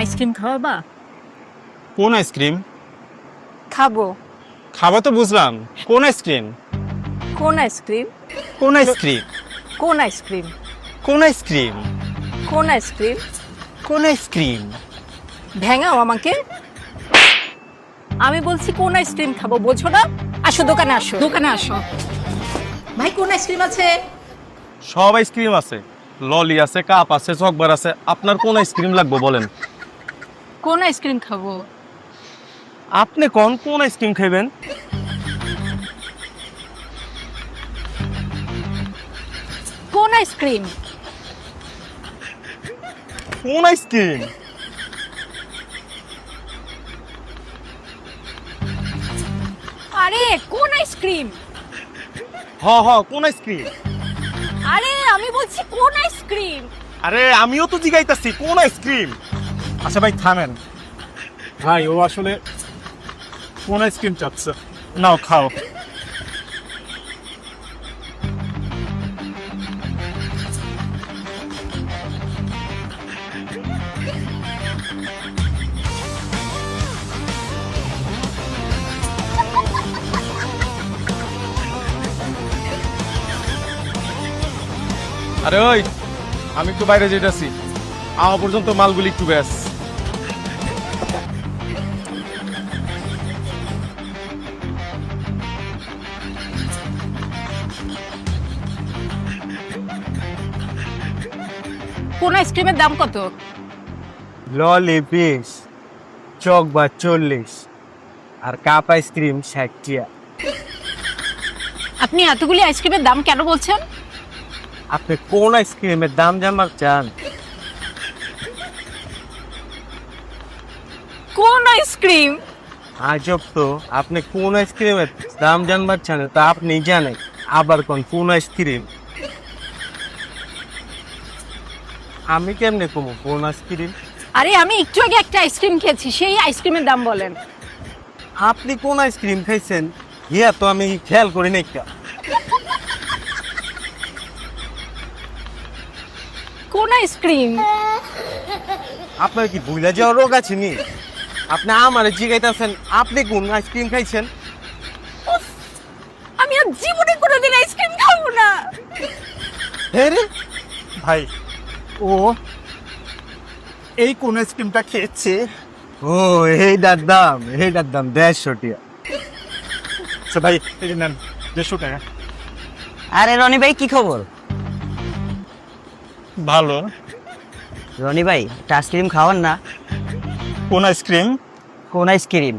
Ice cream খাওয়াবা? কোন ice cream? খাবো। খাওয়া তো বুঝলাম, কোন আইসক্রিম? কোন আইসক্রিম? কোন আইসক্রিম? কোন আইসক্রিম? কোন আইসক্রিম? কোন আইসক্রিম? কোন আইসক্রিম? ভেঙাও আমাকে। আমি বলছি কোন আইসক্রিম খাবো, বোঝো না? আসো দোকানে, আসো দোকানে আসো। ভাই কোন আইসক্রিম আছে? সব আইসক্রিম আছে, ললি আছে, কাপ আছে, চকবার আছে। আপনার কোন আইসক্রিম লাগবে বলেন? কোন আইসক্রিম খাবো? আপনি কোন আইসক্রিম খাইবেন? কোন আইসক্রিম? কোন আইসক্রিম? আরে কোন আইসক্রিম? কোন আইসক্রিম? আরে আমি বলছি কোন আইসক্রিম? আরে আমিও তো জিগাইতাছি কোন আইসক্রিম। আচ্ছা ভাই থামেন ভাই, ও আসলে কোন আইসক্রিম চাচ্ছে। নাও খাও। আরে ওই, আমি একটু বাইরে যেতেছি, আওয়া পর্যন্ত মালগুলি একটু ব্যাস। কোন আইসক্রিমের দাম কত? ললি 20, চকবার 40 আর কাপ আইসক্রিম 60 টিয়া। আপনি এতগুলি আইসক্রিমের দাম কেন বলছেন? আপনি কোন আইসক্রিমের দাম জানবার চান? কোন আইসক্রিম? আজব তো, আপনি কোন আইসক্রিমের দাম জানবার চান তা আপনি জানেন, আবার কোন আইসক্রিম? আমি কেমনে কমু কোন আইসক্রিম? আরে আমি একটু আগে একটা আইসক্রিম খেয়েছি, সেই আইসক্রিমের দাম বলেন। আপনি কোন আইসক্রিম খাইছেন ইয়া তো আমি খেয়াল করি নাই। কোন আইসক্রিম? আপনার কি ভুলে যাওয়ার রোগ আছে নি? আপনি আমার জিগাইতেছেন আপনি কোন আইসক্রিম খাইছেন? আমি আর জীবনে কোনোদিন আইসক্রিম খাবো না। হ্যাঁ রে, ভাই ও এই কোন আইসক্রিমটা খেয়েছে। ও এইটার দাম 150 টিয়া। আচ্ছা ভাই এই যে নেন 150 টাকা। আরে রনি ভাই কি খবর? ভালো। রনি ভাই একটা আইসক্রিম খাওয়ান না। কোন আইসক্রিম? কোন আইসক্রিম?